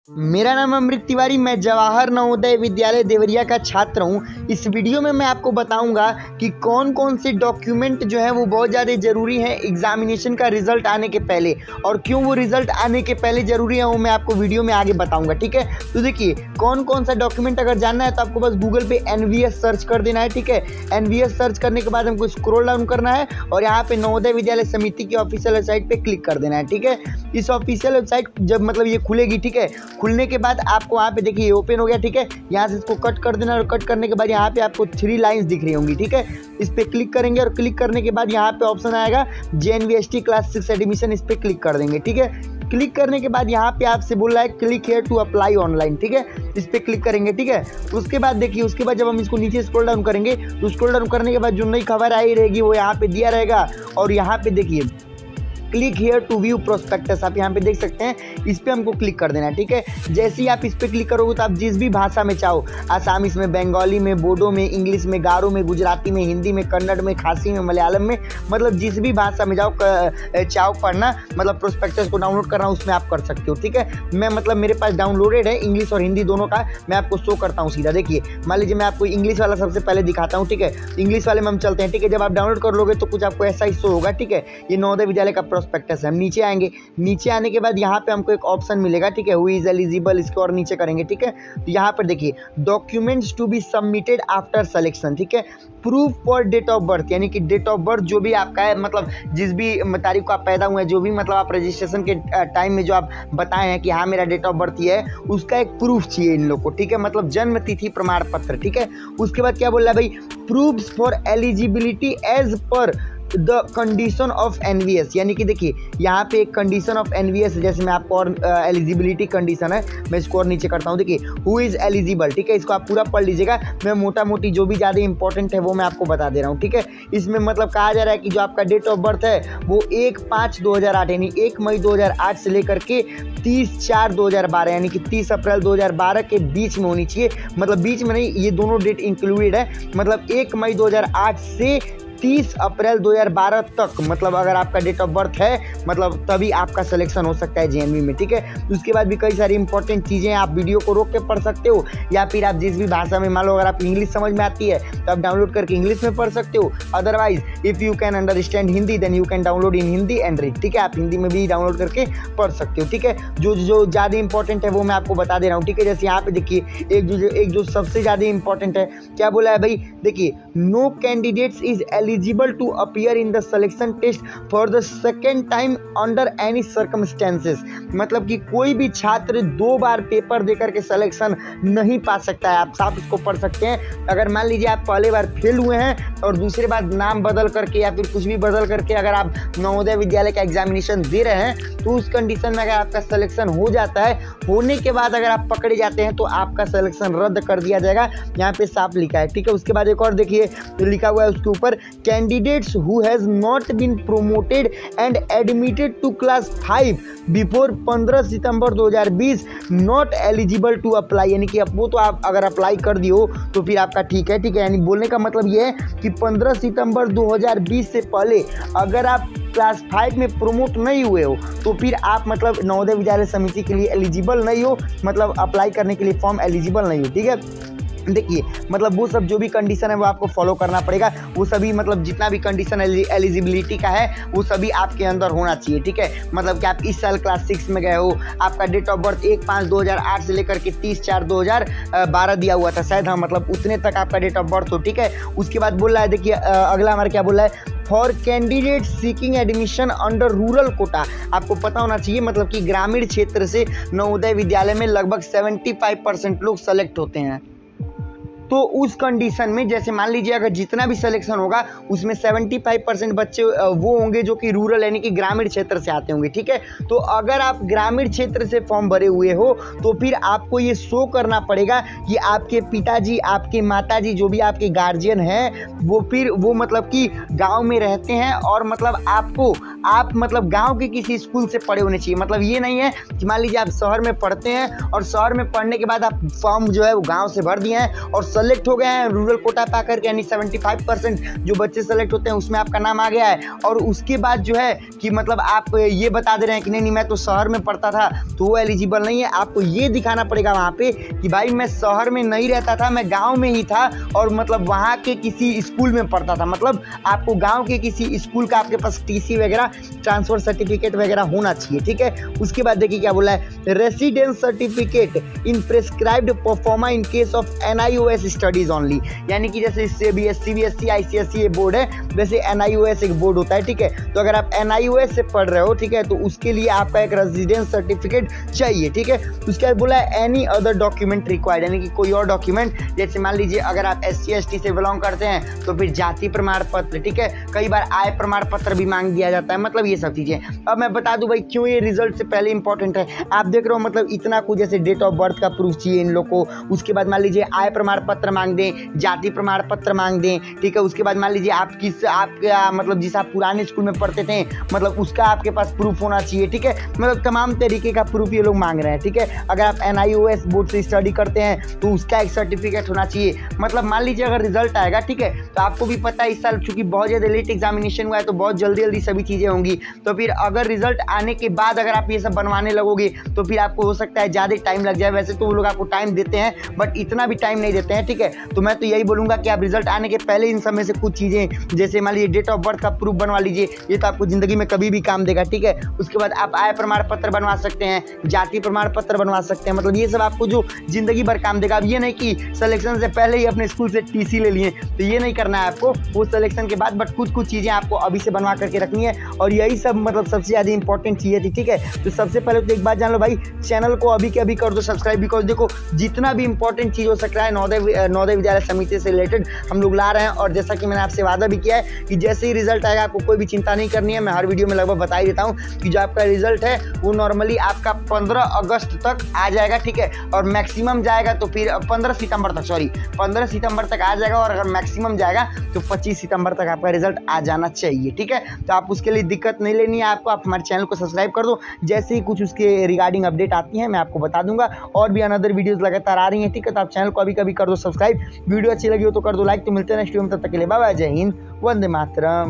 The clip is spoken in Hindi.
मेरा नाम अमृत तिवारी, मैं जवाहर नवोदय विद्यालय देवरिया का छात्र हूँ। इस वीडियो में मैं आपको बताऊंगा कि कौन कौन से डॉक्यूमेंट जो है वो बहुत ज़्यादा ज़रूरी है एग्जामिनेशन का रिजल्ट आने के पहले, और क्यों वो रिजल्ट आने के पहले ज़रूरी है वो मैं आपको वीडियो में आगे बताऊंगा। ठीक है, तो देखिए कौन कौन सा डॉक्यूमेंट अगर जानना है तो आपको बस गूगल पे NVS सर्च कर देना है। ठीक है, NVS सर्च करने के बाद हमको स्क्रॉल डाउन करना है और यहाँ पे नवोदय विद्यालय समिति की ऑफिशियल वेबसाइट पे क्लिक कर देना है। ठीक है, इस ऑफिशियल वेबसाइट जब मतलब ये खुलेगी, ठीक है, खुलने के बाद आपको वहाँ पे देखिए ओपन हो गया। ठीक है, यहाँ से इसको कट कर देना और कट करने के बाद यहाँ पे आपको 3 लाइंस दिख रही होंगी। ठीक है, इस पे क्लिक करेंगे और क्लिक करने के बाद यहाँ पे ऑप्शन आएगा JNVST क्लास 6 एडमिशन, इस पे क्लिक कर देंगे। ठीक है, क्लिक करने के बाद यहाँ पे आपसे बोल रहा है click here to apply online. ठीक है, इस पे क्लिक करेंगे। ठीक है, उसके बाद देखिए उसके बाद जब हम इसको नीचे स्क्रॉल डाउन करेंगे तो स्क्रॉल डाउन करने के बाद जो नई खबर आई रहेगी वो यहाँ पे दिया रहेगा और यहाँ पे देखिए click here to view prospectus, आप यहाँ पे देख सकते हैं, इस पे हमको क्लिक कर देना है। ठीक है, जैसे ही आप इस पे क्लिक करोगे तो आप जिस भी भाषा में चाहो, आसामीस में, बंगाली में, बोडो में, इंग्लिश में, गारो में, गुजराती में, हिंदी में, कन्नड़ में, खासी में, मलयालम में, मतलब जिस भी भाषा में चाहो पढ़ना, मतलब प्रोस्पेक्टस को डाउनलोड करना, उसमें आप कर सकते हो। ठीक है, मैं मतलब मेरे पास डाउनलोडेड है इंग्लिश और हिंदी दोनों का, मैं आपको शो करता हूँ सीधा। देखिए मान लीजिए मैं आपको इंग्लिश वाला सबसे पहले दिखाता हूँ। ठीक है, इंग्लिश वाले में हम चलते हैं। ठीक है, जब आप डाउनलोड कर लोगे तो कुछ आपको ऐसा ही शो होगा। ठीक है, ये नवोदय विद्यालय का प्रोस्पेक्टस है। हम नीचे आएंगे, नीचे आने के बाद यहाँ पे हमको एक ऑप्शन मिलेगा। ठीक है, हु इज एलिजिबल, इसको और नीचे करेंगे। ठीक है, तो यहाँ पर देखिए documents to be submitted after selection. ठीक है, proof for date of birth, यानी कि डेट ऑफ बर्थ जो भी आपका है, मतलब जिस भी तारीख को आप पैदा हुए हैं, जो भी मतलब आप रजिस्ट्रेशन के टाइम में जो आप बताए हैं कि हाँ मेरा डेट ऑफ बर्थ ये है, उसका एक प्रूफ चाहिए इन लोग को। ठीक है, मतलब जन्म तिथि प्रमाण पत्र। ठीक है, उसके बाद क्या बोल रहा है भाई, proofs for eligibility as per the condition of NVS, यानी कि देखिए यहाँ पे एक कंडीशन ऑफ NVS, जैसे मैं आपको और एलिजिबिलिटी कंडीशन है, मैं इसको और नीचे करता हूँ। देखिए हु इज़ एलिजिबल। ठीक है, इसको आप पूरा पढ़ लीजिएगा, मैं मोटा मोटी जो भी ज़्यादा इंपॉर्टेंट है वो मैं आपको बता दे रहा हूँ। ठीक है, इसमें मतलब कहा जा रहा है कि जो आपका डेट ऑफ बर्थ है वो 1/5/2008 यानी 1 मई 2008 से लेकर के 30/4/2012 यानी कि 30 अप्रैल 2012 के बीच में होनी चाहिए। मतलब बीच में नहीं, ये दोनों डेट इंक्लूडेड है, मतलब 1 मई 2008 से 30 अप्रैल 2012 तक, मतलब अगर आपका डेट ऑफ बर्थ है मतलब तभी आपका सिलेक्शन हो सकता है JNV में। ठीक है, उसके बाद भी कई सारी इंपॉर्टेंट चीज़ें हैं, आप वीडियो को रोक के पढ़ सकते हो, या फिर आप जिस भी भाषा में, मान लो अगर आप इंग्लिश समझ में आती है तो आप डाउनलोड करके इंग्लिश में पढ़ सकते हो। Otherwise if you can understand Hindi then you can download in Hindi and read. ठीक है, आप हिंदी में भी डाउनलोड करके पढ़ सकते हो। ठीक है, जो ज़्यादा इंपॉर्टेंट है वो मैं आपको बता दे रहा हूँ। ठीक है, जैसे यहाँ पे देखिए एक जो सबसे ज़्यादा इंपॉर्टेंट है, क्या बोला है भाई, देखिए no candidates is eligible to appear in the selection test for the second time under any circumstances, मतलब कि कोई भी छात्र 2 बार पेपर देकर के सिलेक्शन नहीं पा सकता है। आप साफ इसको पढ़ सकते हैं। अगर मान लीजिए आप पहले बार फेल हुए हैं और दूसरे बार नाम बदल करके या फिर कुछ भी बदल करके अगर आप नवोदय विद्यालय का एग्जामिनेशन दे रहे हैं तो उस कंडीशन में अगर आपका सिलेक्शन हो जाता है, होने के बाद अगर आप पकड़े जाते हैं तो आपका सिलेक्शन रद्द कर दिया जाएगा। यहाँ पे साफ लिखा है। ठीक है, उसके बाद एक और देखिए लिखा हुआ है उसके ऊपर, candidates who has not been promoted and admitted to class 5 before 15 September 2020 not eligible to apply, यानी कि अब वो तो आप अगर अप्लाई कर दियो तो फिर आपका ठीक है। ठीक है, यानी बोलने का मतलब ये है कि 15 सितंबर 2020 से पहले अगर आप क्लास 5 में प्रमोट नहीं हुए हो तो फिर आप मतलब नवोदय विद्यालय समिति के लिए एलिजिबल नहीं हो, मतलब अप्लाई करने के लिए फॉर्म एलिजिबल नहीं हो। ठीक है, देखिए मतलब वो सब जो भी कंडीशन है वो आपको फॉलो करना पड़ेगा, वो सभी मतलब जितना भी कंडीशन एलिजिबिलिटी का है वो सभी आपके अंदर होना चाहिए। ठीक है, मतलब कि आप इस साल क्लास 6 में गए हो, आपका डेट ऑफ बर्थ 1/5/2008 से लेकर के 30/4/2012 दिया हुआ था शायद, हाँ मतलब उतने तक आपका डेट ऑफ बर्थ हो। ठीक है, उसके बाद बोल रहा है, देखिए अगला हमारा क्या बोल रहा है, for candidate seeking admission under rural quota, आपको पता होना चाहिए मतलब कि ग्रामीण क्षेत्र से नवोदय विद्यालय में लगभग 75% लोग सेलेक्ट होते हैं। तो उस कंडीशन में जैसे मान लीजिए अगर जितना भी सिलेक्शन होगा उसमें 75% बच्चे वो होंगे जो कि रूरल यानी कि ग्रामीण क्षेत्र से आते होंगे। ठीक है, तो अगर आप ग्रामीण क्षेत्र से फॉर्म भरे हुए हो तो फिर आपको ये शो करना पड़ेगा कि आपके पिताजी, आपके माताजी, जो भी आपके गार्जियन हैं वो मतलब कि गांव में रहते हैं और मतलब आप मतलब गांव के किसी स्कूल से पढ़े होने चाहिए। मतलब ये नहीं है कि मान लीजिए आप शहर में पढ़ते हैं और शहर में पढ़ने के बाद आप फॉर्म जो है वो गाँव से भर दिए हैं और सेलेक्ट हो गए हैं रूरल कोटा पा करके, यानी 75% जो बच्चे सेलेक्ट होते हैं उसमें आपका नाम आ गया है, और उसके बाद जो है कि मतलब आप ये बता दे रहे हैं कि नहीं मैं तो शहर में पढ़ता था, तो वो एलिजिबल नहीं है। आपको ये दिखाना पड़ेगा वहाँ पे कि भाई मैं शहर में नहीं रहता था, मैं गाँव में ही था और मतलब वहाँ के किसी स्कूल में पढ़ता था। मतलब आपको गाँव के किसी स्कूल का आपके पास टीसी वगैरह, ट्रांसफर सर्टिफिकेट वगैरह होना चाहिए, ठीक है। उसके बाद देखिए क्या बोला है, residence certificate in prescribed pro forma in case of NIOS studies only, यानी कि जैसे CBSE ICSE बोर्ड है, वैसे NIOS एक बोर्ड होता है, ठीक है। तो अगर आप NIOS से पढ़ रहे हो, ठीक है, तो उसके लिए आपका एक रेसिडेंस सर्टिफिकेट चाहिए, ठीक है। उसके बाद बोला है एनी अदर डॉक्यूमेंट रिक्वायर्ड, यानी कि कोई और डॉक्यूमेंट, जैसे मान लीजिए अगर आप SC ST से बिलोंग करते हैं तो फिर जाति प्रमाण पत्र, ठीक है। कई बार आय प्रमाण पत्र भी मांग दिया जाता है, मतलब ये सब चीजें। अब मैं बता दूं भाई क्यों ये रिजल्ट से पहले इंपॉर्टेंट है। आप देख रहे हो मतलब इतना कुछ, जैसे डेट ऑफ बर्थ का प्रूफ चाहिए इन लोग को, उसके बाद मान लीजिए आय प्रमाण पत्र मांग दें, जाति प्रमाण पत्र मांग दें, ठीक है। उसके बाद मान लीजिए आपका मतलब जिस आप पुराने स्कूल में पढ़ते थे मतलब उसका आपके पास प्रूफ होना चाहिए, ठीक है। मतलब तमाम तरीके का प्रूफ ये लोग मांग रहे हैं, ठीक है। अगर आप NIOS बोर्ड से स्टडी करते हैं तो उसका एक सर्टिफिकेट होना चाहिए। मतलब मान लीजिए अगर रिजल्ट आएगा, ठीक है, तो आपको भी पता है इस साल चूंकि बहुत ज़्यादा लेट एग्जामिनेशन हुआ है तो बहुत जल्दी सभी चीज़ें होंगी। तो फिर अगर रिजल्ट आने के बाद अगर आप ये सब बनवाने लगोगे तो फिर आपको हो सकता है ज़्यादा टाइम लग जाए। वैसे तो वो लोग आपको टाइम देते हैं बट इतना भी टाइम नहीं देते हैं, ठीक है। तो मैं तो यही बोलूँगा कि आप रिजल्ट आने के पहले इन सब में से कुछ चीज़ें, जैसे मान लीजिए डेट ऑफ बर्थ का प्रूफ बनवा लीजिए, ये तो आपको ज़िंदगी में कभी भी काम देगा, ठीक है। उसके बाद आप आय प्रमाण पत्र बनवा सकते हैं, जाति प्रमाण पत्र बनवा सकते हैं, मतलब ये सब आपको जो जिंदगी भर काम देगा। अब ये नहीं कि सिलेक्शन से पहले ही अपने स्कूल से TC ले लिए, तो ये नहीं करना है आपको, वो सिलेक्शन के बाद, बट कुछ चीज़ें आपको अभी से बनवा करके रखनी है। और यही सब मतलब सबसे ज़्यादा इंपॉर्टेंट चीज़ें थी, ठीक है। तो सबसे पहले तो एक बात जान लो भाई, चैनल को अभी के अभी कर दो सब्सक्राइब, बिकॉज देखो जितना भी इंपॉर्टेंट चीज़ हो सकता है नवोदय विद्यालय समिति से रिलेटेड हम लोग ला रहे हैं। और जैसा कि मैंने आपसे वादा भी किया है कि जैसे ही रिजल्ट आएगा आपको कोई भी चिंता नहीं करनी है। मैं हर वीडियो में लगभग बता ही देता हूँ कि जो आपका रिजल्ट है वो नॉर्मली आपका 15 अगस्त तक आ जाएगा, ठीक है। और मैक्सिमम जाएगा तो फिर 15 सितंबर तक आ जाएगा, और अगर मैक्सिमम जाएगा तो 25 सितंबर तक आपका रिजल्ट आ जाना चाहिए, ठीक है। तो आप उसके लिए दिक्कत नहीं लेनी है आपको, आप हमारे चैनल को सब्सक्राइब कर दो। जैसे ही कुछ उसके रिगार्डिंग अपडेट आती है मैं आपको बता दूंगा। और भी अनदर वीडियोस लगातार आ रही हैं, ठीक है। तो आप चैनल को अभी कर दो सब्सक्राइब, वीडियो अच्छी लगी हो तो कर दो लाइक। तो मिलते हैं नेक्स्ट वीडियो में, तब तक के लिए बाय बाय, जय हिंद, वंदे मातरम।